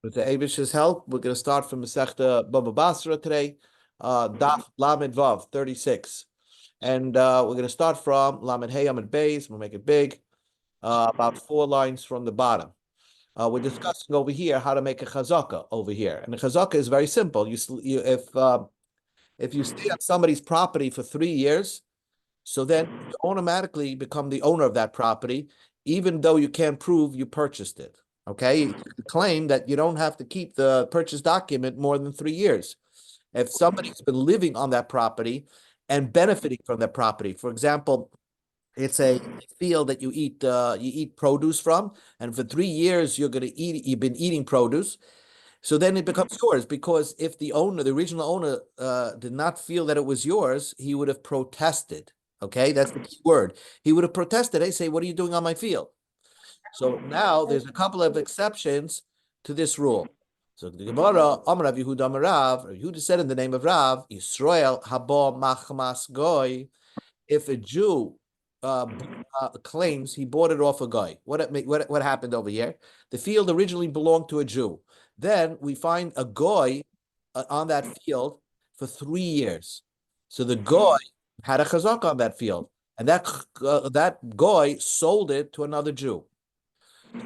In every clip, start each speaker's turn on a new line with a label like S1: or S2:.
S1: With the Avish's help, we're going to start from Masechta Bava Basra today, Daf Lamed Vav 36. And we're going to start from Lamed Hey Amid Beis. We'll make it big, about 4 lines from the bottom. We're discussing over here how to make a chazaka over here. And the chazaka is very simple. If you stay on somebody's property for 3 years, so then you automatically become the owner of that property, even though you can't prove you purchased it. Okay, you claim that you don't have to keep the purchase document more than 3 years. If somebody's been living on that property and benefiting from that property, for example, it's a field that you eat produce from, and for 3 years you've been eating produce. So then it becomes yours, because if the original owner, did not feel that it was yours, he would have protested. Okay, that's the key word. He would have protested. They say, "What are you doing on my field?" So now there's a couple of exceptions to this rule. So the Gemara, Amar Rav Yehuda Amar Rav, Yehuda said in the name of Rav, Yisrael haba machmas goy. If a Jew claims he bought it off a guy, what happened over here? The field originally belonged to a Jew. Then we find a goy on that field for 3 years. So the goy had a chazak on that field, and that goy sold it to another Jew.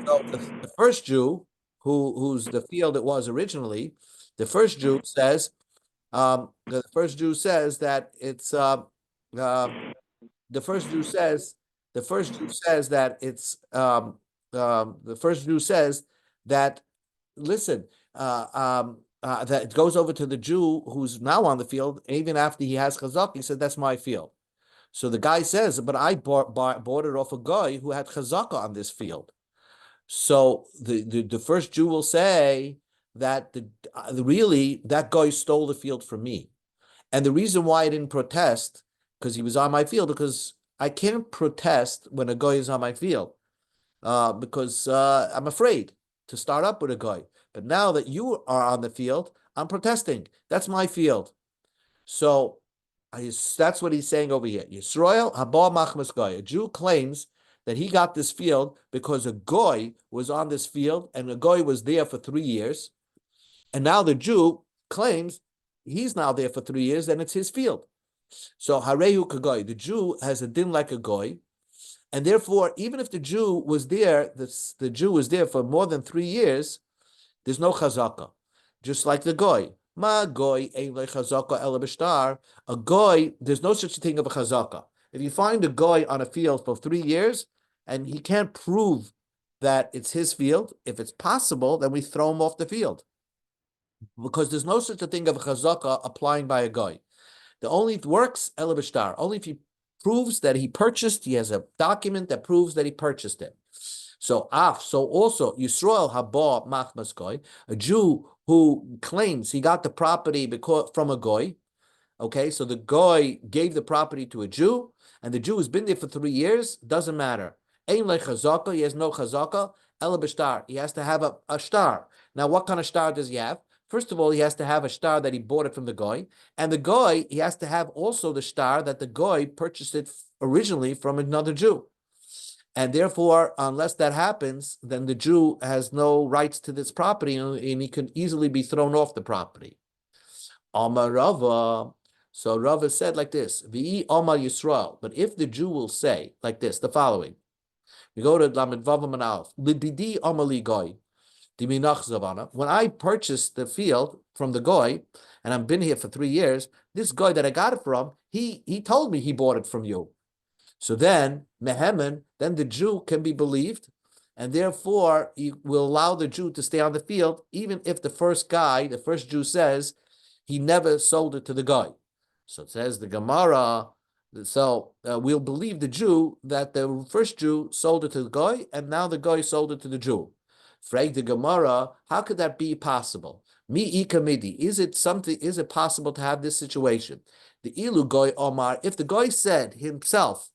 S1: So the first Jew, who's the field it was originally, the first Jew says that it's the first Jew says that listen, that it goes over to the Jew who's now on the field, even after he has chazak. He said, "That's my field." So the guy says, "But I bought it off a guy who had chazaka on this field." So the first Jew will say that really that guy stole the field from me, and the reason why I didn't protest, because he was on my field, because I can't protest when a guy is on my field, because I'm afraid to start up with a guy. But now that you are on the field, I'm protesting. That's my field. So that's what he's saying over here. Yisrael haba machmas goy. A Jew claims that he got this field because a goy was on this field, and a goy was there for 3 years. And now the Jew claims he's now there for 3 years, and it's his field. So harehu kagoy, the Jew has a din like a goy, and therefore, even if the Jew was there, the Jew was there for more than 3 years, there's no chazaka. Just like the goy. Ma goy ein le chazaka ela b'shtar. A goy, there's no such thing of a chazaka. If you find a goy on a field for 3 years, and he can't prove that it's his field, if it's possible, then we throw him off the field. Because there's no such a thing of a chazaka applying by a goy. The only works ela b'shtar, only if he proves that he purchased, he has a document that proves that he purchased it. So also Yisrael haba machmas goy, a Jew who claims he got the property from a goy. Okay, so the goy gave the property to a Jew, and the Jew has been there for 3 years. Doesn't matter. Ein le chazaka, he has no chazaka. Ela b'shtar, he has to have a shtar. Now, what kind of shtar does he have? First of all, he has to have a shtar that he bought it from the goy, and the goy, he has to have also the shtar that the goy purchased it originally from another Jew. And therefore, unless that happens, then the Jew has no rights to this property, and he can easily be thrown off the property. Amar Rava. So Rava said like this, V'i Amar Yisrael. But if the Jew will say like this, the following. We go to Lamed Vav Manalf. Libidi Amali Goy. When I purchased the field from the goy, and I've been here for 3 years, this guy that I got it from, he told me he bought it from you. So then, Mehemen, then the Jew can be believed, and therefore he will allow the Jew to stay on the field, even if the first Jew says he never sold it to the guy. So it says the Gemara, so we'll believe the Jew that the first Jew sold it to the guy, and now the guy sold it to the Jew. Frag the Gemara, how could that be possible? Mi ikamidi, is it possible to have this situation? The ilu goy omar, if the guy said himself,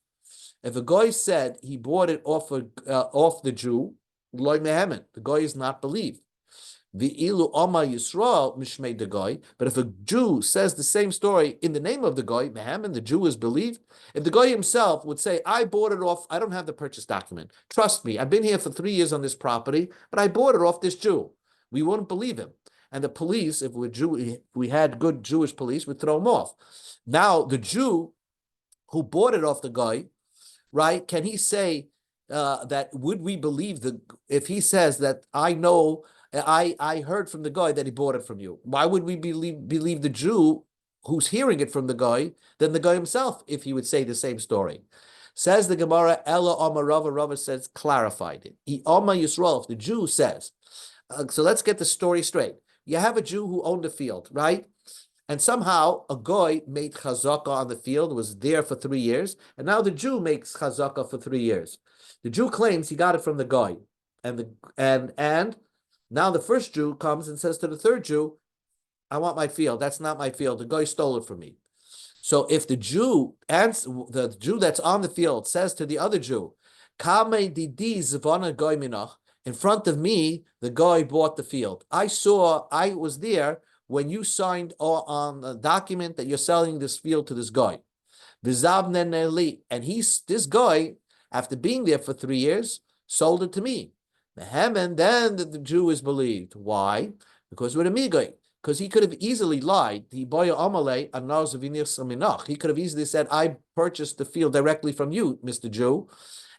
S1: if a guy said he bought it off the Jew, loy mehemen, the guy is not believed. The ilu omar Yisrael mishmei the guy, but if a Jew says the same story in the name of the guy, mehemen, the Jew is believed. If the guy himself would say, "I bought it off, I don't have the purchase document. Trust me, I've been here for 3 years on this property, but I bought it off this Jew." we wouldn't believe him. And the police, if we had good Jewish police, would throw him off. Now, the Jew who bought it off the guy, right? Can he say that? Would we believe if he says that I heard from the guy that he bought it from you? Why would we believe the Jew who's hearing it from the guy than the guy himself if he would say the same story? Says the Gemara, Ella Omar Rava. Rava says clarified it. Omar Yisrael, if the Jew says, so let's get the story straight. You have a Jew who owned a field, right? And somehow a goy made chazaka on the field, was there for 3 years, and now the Jew makes chazaka for 3 years. The Jew claims he got it from the goy, and now the first Jew comes and says to the third Jew, "I want my field. That's not my field. The goy stole it from me." So if the Jew that's on the field says to the other Jew, "Kame didi zvana goy minach," in front of me, the guy bought the field. I was there when you signed on a document that you're selling this field to this guy. And this guy, after being there for 3 years, sold it to me. And then the Jew is believed. Why? Because we're a migay. Because he could have easily lied. He could have easily said, "I purchased the field directly from you, Mr. Jew,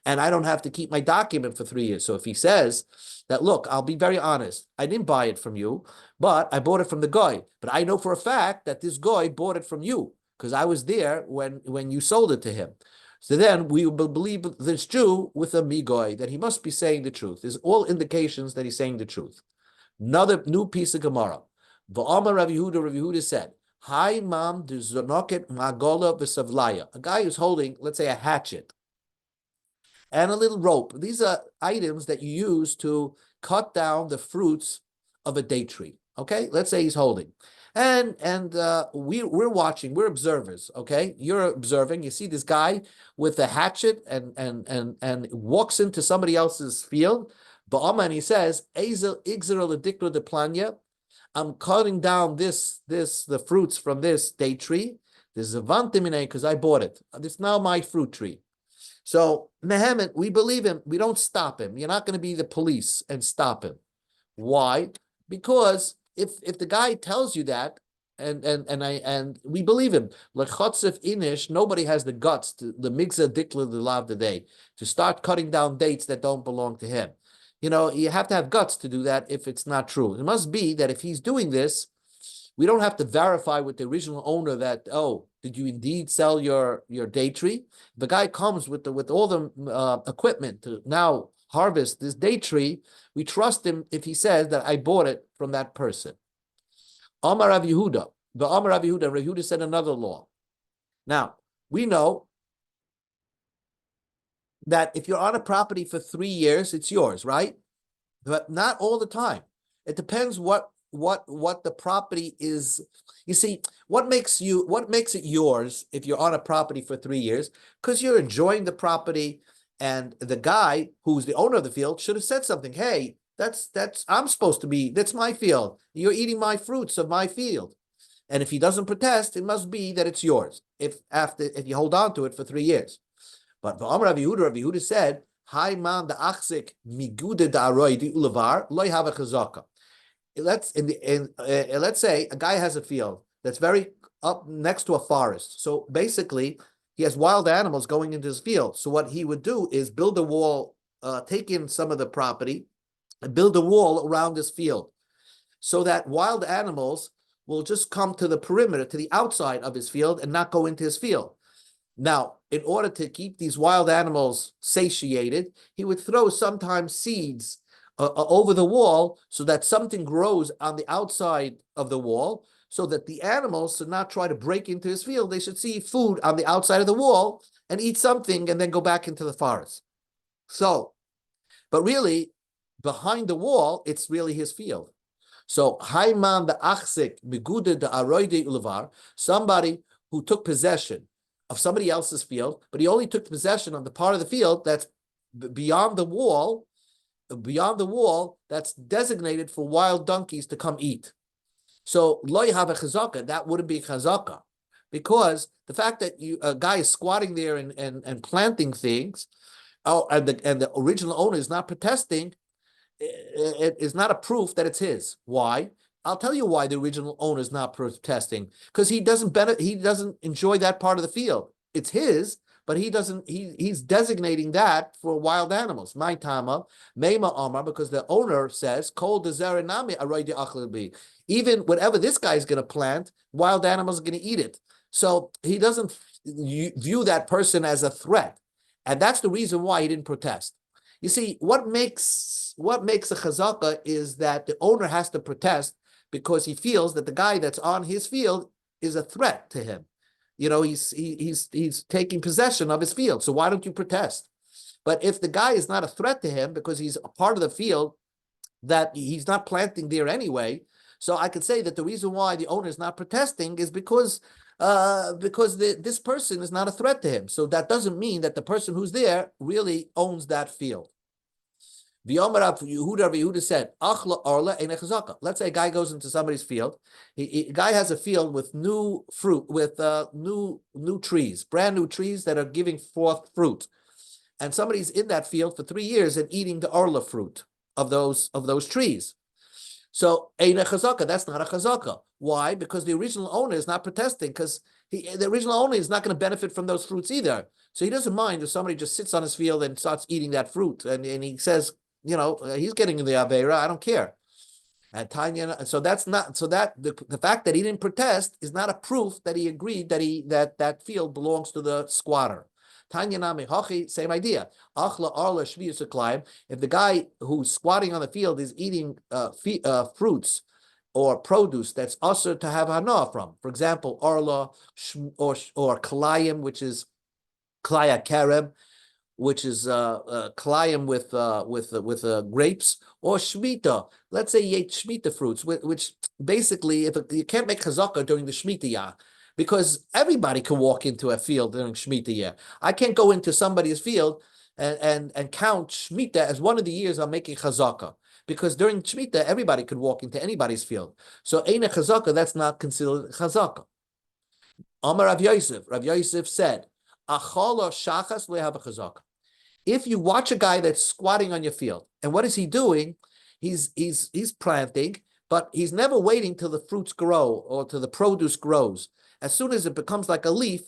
S1: and I don't have to keep my document for 3 years." So if he says that, "Look, I'll be very honest, I didn't buy it from you, but I bought it from the guy. But I know for a fact that this guy bought it from you because I was there when you sold it to him." So then we will believe this Jew with a migoy, that he must be saying the truth. There's all indications that he's saying the truth. Another new piece of Gemara. V'amar Rav Yehuda said, "Hi mam d'zonoket magola v'savlaya." A guy who's holding, let's say, a hatchet and a little rope. These are items that you use to cut down the fruits of a date tree. Okay, let's say he's holding, and we're watching, we're observers. Okay, you're observing. You see this guy with a hatchet and walks into somebody else's field. And he says, "Ezel igzerel adikra de planya." I'm cutting down the fruits from this date tree. This is a vantimine because I bought it. It's now my fruit tree. So Mehemet, we believe him. We don't stop him. You're not going to be the police and stop him. Why? Because if the guy tells you that, and we believe him, lechotzef inish, nobody has the guts to the migza dikla the lav the day to start cutting down dates that don't belong to him. You have to have guts to do that if it's not true. It must be that if he's doing this, we don't have to verify with the original owner that, "Oh, did you indeed sell your date tree?" The guy comes with all the equipment to now harvest this date tree. We trust him if he says that I bought it from that person. Amar Rav Yehuda, Rav Yehuda said another law. Now we know that if you're on a property for 3 years, it's yours, right? But not all the time. It depends what the property is. You see, what makes it yours if you're on a property for 3 years? Because you're enjoying the property, and the guy who's the owner of the field should have said something. "Hey, that's my field. You're eating my fruits of my field." And if he doesn't protest, it must be that it's yours. If you hold on to it for 3 years. But Rav Yehuda said, "Hi man the achzik migude da'aroi di ulavar loy have a chazaka." Let's say a guy has a field that's very up next to a forest. So basically, he has wild animals going into his field. So what he would do is build a wall, take in some of the property, and build a wall around this field, so that wild animals will just come to the perimeter, to the outside of his field, and not go into his field. Now, in order to keep these wild animals satiated, he would throw sometimes seeds over the wall so that something grows on the outside of the wall, so that the animals should not try to break into his field. They should see food on the outside of the wall and eat something and then go back into the forest. So, but really, behind the wall, it's really his field. So, Haiman the Achsik, Migude the Aroide Ulavar, somebody who took possession of somebody else's field, but he only took possession of the part of the field that's beyond the wall that's designated for wild donkeys to come eat. So loy have a chazaka, that wouldn't be chazaka, because the fact that a guy is squatting there and planting things, and the original owner is not protesting, it is not a proof that it's his. Why? I'll tell you why the original owner is not protesting, because he doesn't enjoy that part of the field. It's his, but he doesn't. He's designating that for wild animals. My tama, meima amar, because the owner says kol dezerenami aroidi achlabi. Even whatever this guy is going to plant, wild animals are going to eat it. So he doesn't view that person as a threat, and that's the reason why he didn't protest. You see, what makes a chazaka is that the owner has to protest because he feels that the guy that's on his field is a threat to him. He's taking possession of his field. So why don't you protest? But if the guy is not a threat to him because he's a part of the field that he's not planting there anyway, so I could say that the reason why the owner is not protesting is because this person is not a threat to him. So that doesn't mean that the person who's there really owns that field. Yehuda said, "Achla arla ein chazaka." Let's say a guy goes into somebody's field. A guy has a field with new fruit, with new trees, brand new trees that are giving forth fruit, and somebody's in that field for 3 years and eating the arla fruit of those trees. So ein chazaka, that's not a chazaka. Why? Because the original owner is not protesting, because the original owner is not going to benefit from those fruits either. So he doesn't mind if somebody just sits on his field and starts eating that fruit, and he says, he's getting in the Aveira, I don't care. And Tanya, so that's not, so that the fact that he didn't protest is not a proof that he agreed that field belongs to the squatter. Tanya Nami Hachi, same idea. Achla Arla Shviyus. If the guy who's squatting on the field is eating fruits or produce that's usher to have hana from, for example, Arla or Kalayim, which is Klaya Kareb, which is kalayim with grapes, or shmita. Let's say you ate shmita fruits, which basically, if you can't make chazaka during the shmita year, because everybody can walk into a field during shmita year. I can't go into somebody's field and count shmita as one of the years I'm making chazaka, because during shmita everybody could walk into anybody's field. So ain't a chazaka, that's not considered chazaka. Amar Rav Yosef said, Achala shachas lehav chazaka. If you watch a guy that's squatting on your field, and what is he doing? He's planting, but he's never waiting till the fruits grow or till the produce grows. As soon as it becomes like a leaf,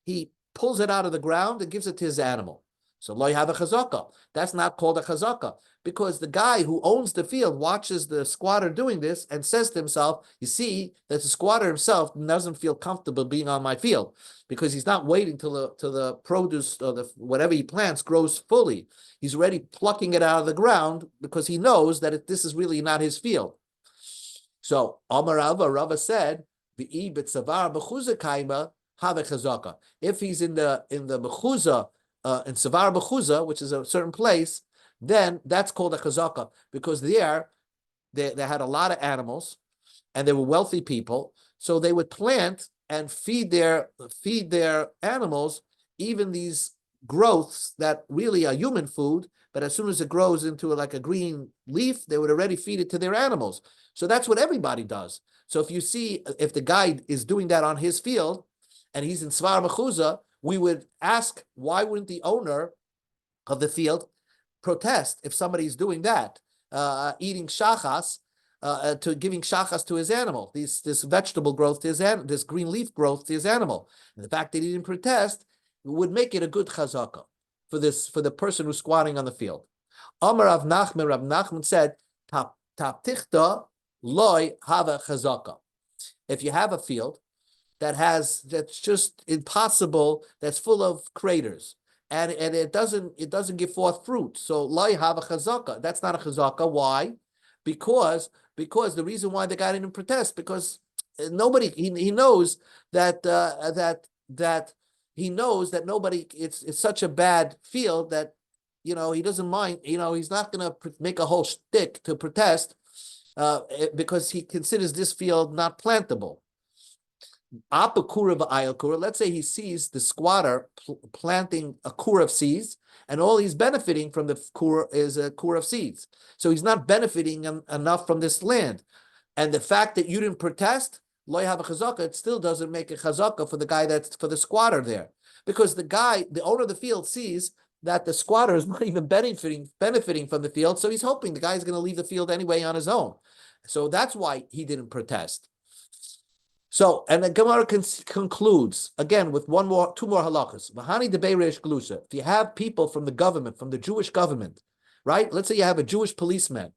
S1: he pulls it out of the ground and gives it to his animal. So lo have a chazaka. That's not called a chazaka, because the guy who owns the field watches the squatter doing this and says to himself, you see that the squatter himself doesn't feel comfortable being on my field, because he's not waiting till the produce or the whatever he plants grows fully. He's already plucking it out of the ground because he knows that this is really not his field. So Amar Rava said, if he's in the mechuzah, in Savar B'chuza, which is a certain place, then that's called a chazaka, because they had a lot of animals and they were wealthy people, so they would plant and feed their animals even these growths that really are human food, but as soon as it grows into like a green leaf, they would already feed it to their animals. So that's what everybody does. So if the guy is doing that on his field and he's in Savar B'chuza, we would ask, why wouldn't the owner of the field protest if somebody's doing that, eating shachas, giving shachas to his animal, this vegetable growth to his animal, this green leaf growth to his animal. And the fact that he didn't protest would make it a good chazaka for the person who's squatting on the field. Amar Rav Nachman said, Taptichta loy hava chazaka. If you have a field that's just impossible, that's full of craters, and it doesn't give forth fruit, so lai have a chazaka. That's not a chazaka. Why? Because the reason why the guy didn't protest, because nobody, he knows that he knows that nobody, it's such a bad field that he doesn't mind. He's not going to make a whole shtick to protest because he considers this field not plantable. Let's say he sees the squatter planting a kur of seeds, and all he's benefiting from the kur is a kur of seeds. So he's not benefiting enough from this land. And the fact that you didn't protest, lo have a chazaka, it still doesn't make a chazaka for the guy for the squatter there. Because the owner of the field sees that the squatter is not even benefiting from the field, so he's hoping the guy's going to leave the field anyway on his own. So that's why he didn't protest. So, and the Gemara concludes again with two more halachas. Mahani debei reish galusa. If you have people from the government, from the Jewish government, right? Let's say you have a Jewish policeman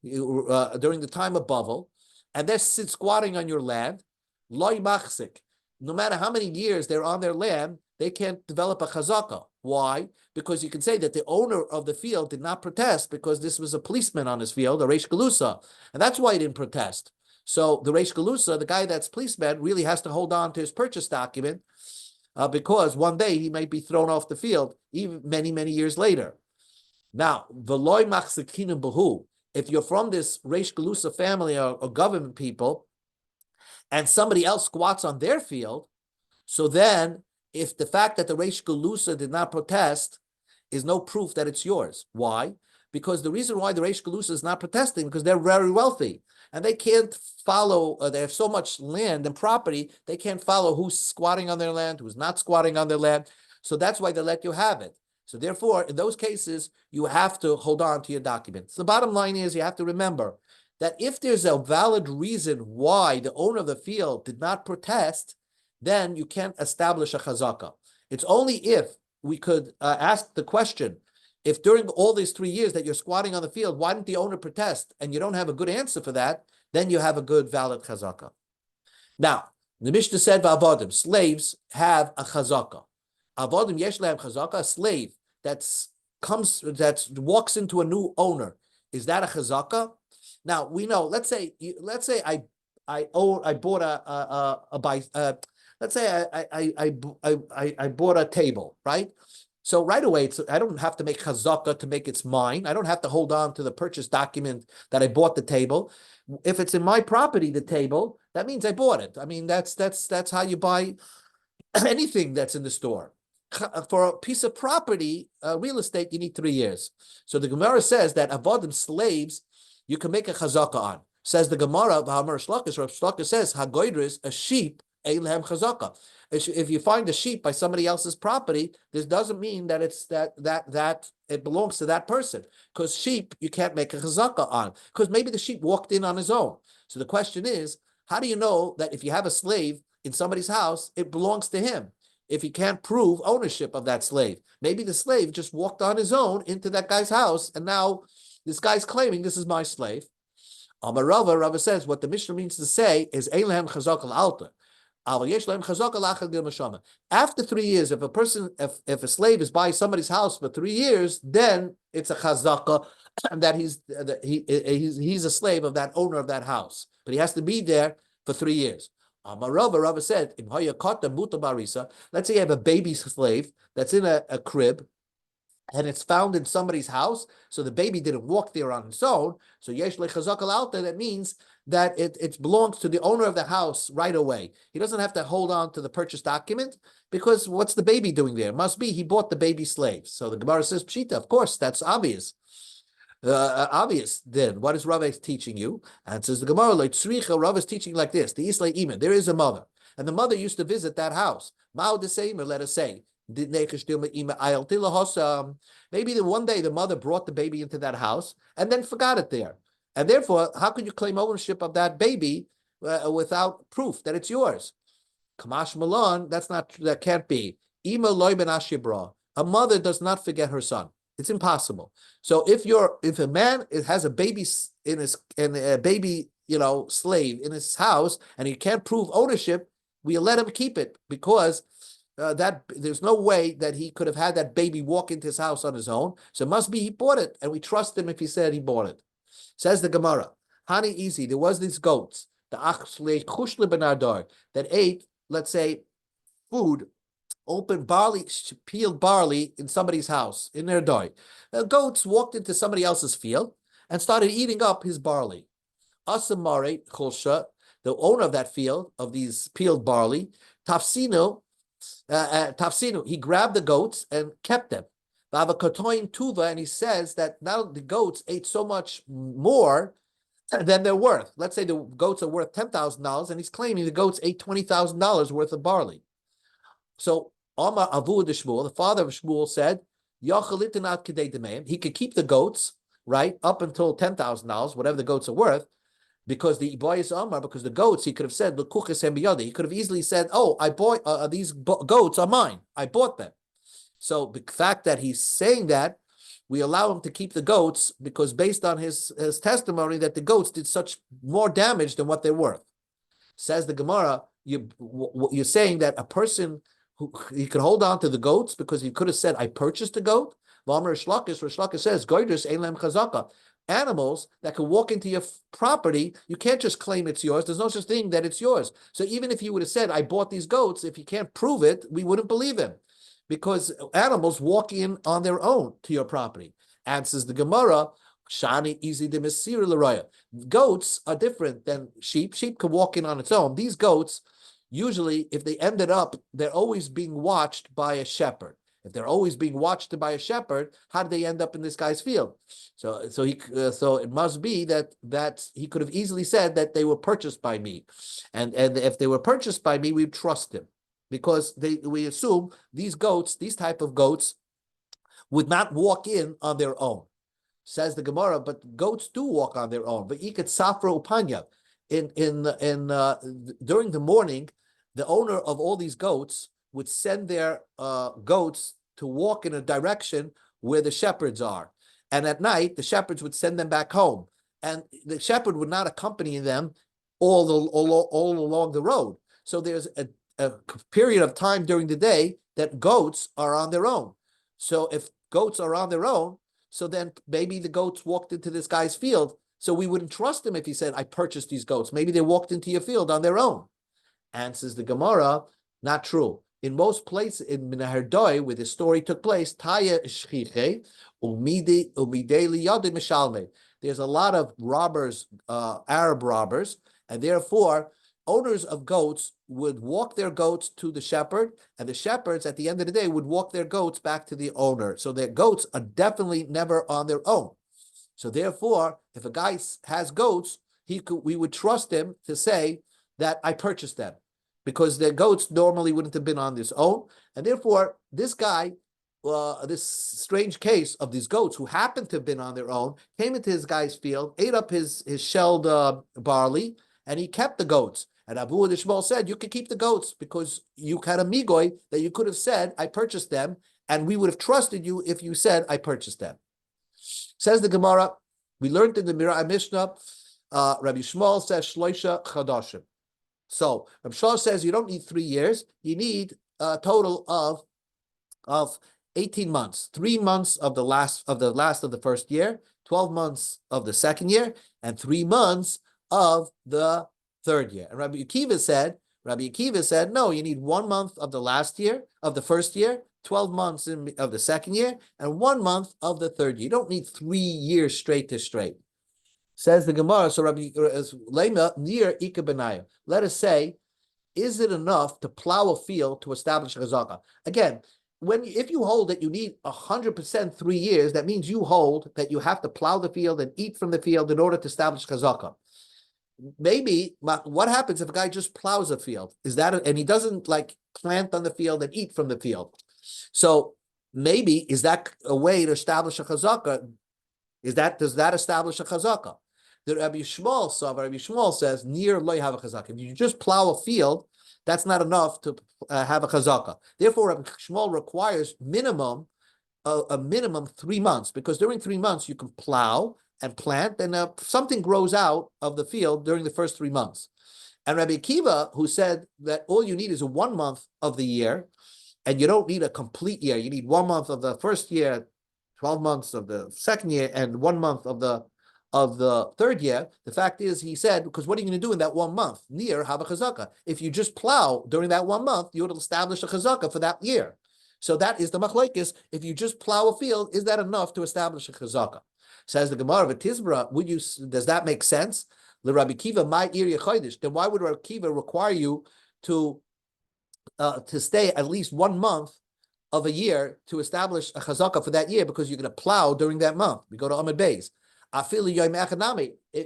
S1: during the time of Bavel, and they're squatting on your land, loy machzik. No matter how many years they're on their land, they can't develop a chazaka. Why? Because you can say that the owner of the field did not protest because this was a policeman on his field, a reish galusa, and that's why he didn't protest. So the reish galusa, the guy that's policeman, really has to hold on to his purchase document because one day he might be thrown off the field, even many, many years later. Now, v'loy machzikinu b'hu. If you're from this reish galusa family or government people, and somebody else squats on their field, so then if the fact that the reish galusa did not protest is no proof that it's yours. Why? Because the reason why the reish galusa is not protesting because they're very wealthy and they can't follow. They have so much land and property they can't follow who's squatting on their land, who's not squatting on their land. So that's why they let you have it. So therefore, in those cases, you have to hold on to your documents. The bottom line is you have to remember that if there's a valid reason why the owner of the field did not protest, then you can't establish a chazaka. It's only if we could ask the question, if during all these 3 years that you're squatting on the field, why didn't the owner protest? And you don't have a good answer for that, then you have a good valid chazaka. Now, the Mishnah said, V'avodim, slaves have a chazaka. Avodim yesh lehem chazaka, a slave that walks into a new owner. Is that a chazaka? Now we know. Let's say I bought I bought a table, right? So right away, I don't have to make chazaka to make it's mine. I don't have to hold on to the purchase document that I bought the table. If it's in my property, the table, that means I bought it. I mean, that's how you buy anything that's in the store. For a piece of property, real estate, you need 3 years. So the Gemara says that avodim, slaves, you can make a chazaka on. Says the Gemara, Rav Shlaka says, hagoidris, a sheep, eilehem chazaka. If you find a sheep by somebody else's property, this doesn't mean that it's that it belongs to that person. Because sheep, you can't make a chazaka on. Because maybe the sheep walked in on his own. So the question is, how do you know that if you have a slave in somebody's house, it belongs to him? If you can't prove ownership of that slave. Maybe the slave just walked on his own into that guy's house, and now this guy's claiming this is my slave. Amar Rava says what the Mishnah means to say is Eilehem chazak al-alta. After 3 years, if a slave is by somebody's house for 3 years, then it's a chazaka that he's a slave of that owner of that house. But he has to be there for 3 years. Rava said, let's say you have a baby slave that's in a crib and it's found in somebody's house, so the baby didn't walk there on its own. So yesh lechazak al-alta, that means that it belongs to the owner of the house right away. He doesn't have to hold on to the purchase document because what's the baby doing there? It must be he bought the baby slave. So the Gemara says, Pshita, of course, that's obvious. Obvious. Then what is Rava teaching you? And says the Gemara, like Tzricha, Rava is teaching like this: the Islay Iman. There is a mother, and the mother used to visit that house. Mao the same, or let us say, maybe the one day the mother brought the baby into that house and then forgot it there, and therefore, how could you claim ownership of that baby without proof that it's yours? Kamash Malon, that can't be. Ima loy ben ashibra. A mother does not forget her son. It's impossible. So if a man has a baby slave in his house and he can't prove ownership, we let him keep it because that there's no way that he could have had that baby walk into his house on his own. So it must be he bought it, and we trust him if he said he bought it. Says the Gemara, Hani easy. There was these goats, the achle chushle benardar, that ate, let's say, food. Open barley, peeled barley in somebody's house, in their doi. The goats walked into somebody else's field and started eating up his barley. Asamare Chulsha, the owner of that field, of these peeled barley, Tafsino, he grabbed the goats and kept them. Vavakotoin Tuva, and he says that now the goats ate so much more than they're worth. Let's say the goats are worth $10,000, and he's claiming the goats ate $20,000 worth of barley. So Amar Avu de Shmuel, the father of Shmuel, said, He could keep the goats, right, up until $10,000, whatever the goats are worth, because the because the goats, he could have said, he could have easily said, oh, I bought these goats are mine. I bought them. So the fact that he's saying that, we allow him to keep the goats because based on his testimony that the goats did such more damage than what they're worth. Says the Gemara, you're saying that a person who he could hold on to the goats because he could have said, I purchased a goat. Rish Lakish says, Goyders Elam Chazaka. Animals that can walk into your property, you can't just claim it's yours. There's no such thing that it's yours. So even if he would have said, I bought these goats, if he can't prove it, we wouldn't believe him. Because animals walk in on their own to your property. Answers the Gemara, Shani easy de Mesir Leroya. Goats are different than sheep. Sheep can walk in on its own. These goats, usually, if they ended up, they're always being watched by a shepherd. If they're always being watched by a shepherd, how did they end up in this guy's field? So it must be that he could have easily said that they were purchased by me, and if they were purchased by me, we'd trust him. Because we assume these type of goats, would not walk in on their own. Says the Gemara, but goats do walk on their own. But ikat safra upanya. During the morning, the owner of all these goats would send their goats to walk in a direction where the shepherds are. And at night, the shepherds would send them back home. And the shepherd would not accompany them all along the road. So there's a period of time during the day that goats are on their own. So if goats are on their own, so then maybe the goats walked into this guy's field. So we wouldn't trust him if he said, I purchased these goats. Maybe they walked into your field on their own. Answers the Gemara, not true. In most places in Minaherdoi, where the story took place, there's a lot of robbers, Arab robbers, and therefore owners of goats would walk their goats to the shepherd, and the shepherds at the end of the day would walk their goats back to the owner. So their goats are definitely never on their own. So therefore, if a guy has goats, we would trust him to say that I purchased them, because their goats normally wouldn't have been on their own. And therefore, this guy, this strange case of these goats who happened to have been on their own, came into his guy's field, ate up his shelled barley, and he kept the goats. And Abu Ishmael said, you could keep the goats because you had a migoy that you could have said, I purchased them, and we would have trusted you if you said, I purchased them. Says the Gemara, we learned in the Mirah Mishnah, Rabbi Shmuel says, Shloisha Chadashim. So Rabbi Shmuel says you don't need 3 years, you need a total of 18 months, 3 months of the last of the first year, 12 months of the second year, and 3 months of the third year. And Rabbi Akiva said, no, you need 1 month of the last year, of the first year, 12 months of the second year, and 1 month of the third year. You don't need 3 years straight to straight. Says the Gemara, so Rabbi Lema, near Ika Benaya. Let us say, is it enough to plow a field to establish a chazaka? Again, if you hold that you need 100% 3 years, that means you hold that you have to plow the field and eat from the field in order to establish chazaka. Maybe what happens if a guy just plows a field? And he doesn't like plant on the field and eat from the field? So maybe is that a way to establish a chazaka? Does that establish a chazaka? The Rabbi Shmuel says near lo have a chazaka. If you just plow a field, that's not enough to have a chazaka. Therefore, Rabbi Shmuel requires a minimum 3 months, because during 3 months you can plow and plant, and something grows out of the field during the first 3 months. And Rabbi Akiva, who said that all you need is 1 month of the year, and you don't need a complete year. You need 1 month of the first year, 12 months of the second year, and 1 month of the third year. The fact is, he said, because what are you going to do in that 1 month? Near have a chazaka. If you just plow during that 1 month, you would establish a chazaka for that year. So that is the machlokes. If you just plow a field, is that enough to establish a chazaka? Says the Gemara of Tizbra, does that make sense? The Rabbi Kiva, my area chodesh. Then why would Rabbi Kiva require you to stay at least 1 month of a year to establish a chazaka for that year, because you're going to plow during that month? We go to Amud Beis.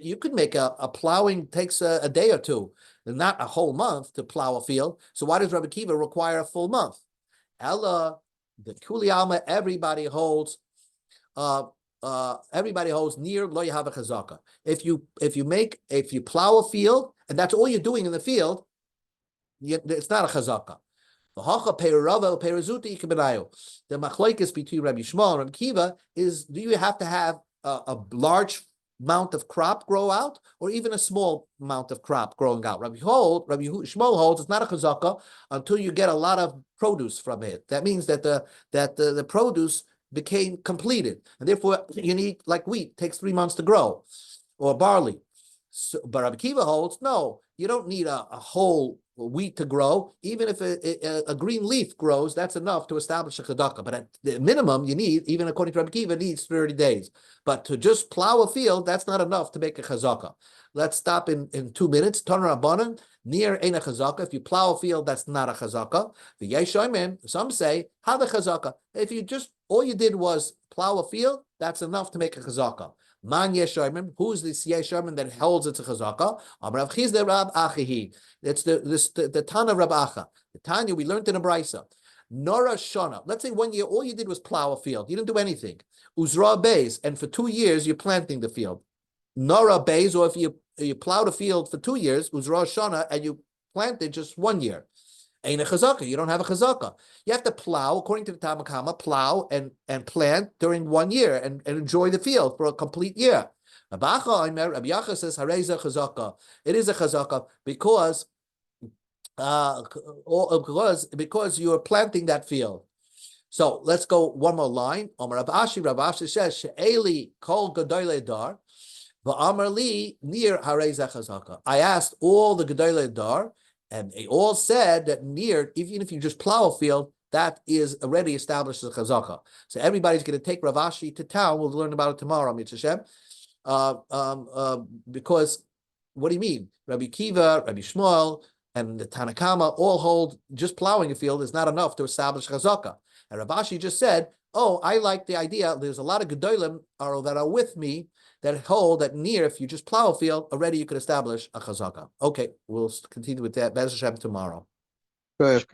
S1: You could make a plowing takes a day or two, and not a whole month to plow a field. So why does Rabbi Kiva require a full month? Ella The Kuli Alma, everybody holds near lo yahava chazaka. If you plow a field and that's all you're doing in the field, it's not a chazaka. The machlokes between Rabbi Shmuel and Rabbi Kiva is: do you have to have a large amount of crop grow out, or even a small amount of crop growing out? Rabbi Shmuel holds it's not a chazaka until you get a lot of produce from it. That means that the produce became completed, and therefore you need, like wheat takes 3 months to grow, or barley. So, but Rabbi Kiva holds no, you don't need a whole wheat to grow. Even if a green leaf grows, that's enough to establish a chazaka. But at the minimum, you need, even according to Rabbi Kiva, needs 30 days. But to just plow a field, that's not enough to make a chazaka. Let's stop in 2 minutes. Tanur Rabbanan, near ain't a chazaka. If you plow a field, that's not a chazaka. The Yeshayim, some say, have a chazaka. If you just, all you did was plow a field, that's enough to make a chazaka. Man Yeshayim, who's this Yeshayim that holds it's a chazaka? Rav Chizda Rab Achihi. It's the Tana Rab Acha. The Tanya we learned in a brisa. Nora Shana. Let's say 1 year, all you did was plow a field. You didn't do anything. Uzra Beis, and for 2 years you're planting the field. Nora Beis, or if you plowed a field for 2 years, Uzra Shana, and you planted just 1 year. Ain't a chazaka. You don't have a chazaka. You have to plow, according to the Talmud Kama, plow and plant during 1 year and enjoy the field for a complete year. Rabbi Yacha says, Hareza chazaka. It is a chazaka because you are planting that field. So let's go one more line. Rabbi Ashi says, She'eli kol gadolei dar, v'amar li near Hareza chazaka. I asked all the gadolei dar, and they all said that near, even if you just plow a field, that is already established as a chazaka. So everybody's going to take Rav Ashi to town. We'll learn about it tomorrow, Mitzvah Hashem. Because what do you mean? Rabbi Kiva, Rabbi Shmuel, and the Tanakama all hold just plowing a field is not enough to establish chazaka. And Rav Ashi just said, oh, I like the idea. There's a lot of gedolim that are with me that hold that near, if you just plow a field, already you could establish a chazaka. Okay, we'll continue with that. Be'ez Hashem tomorrow.
S2: Good.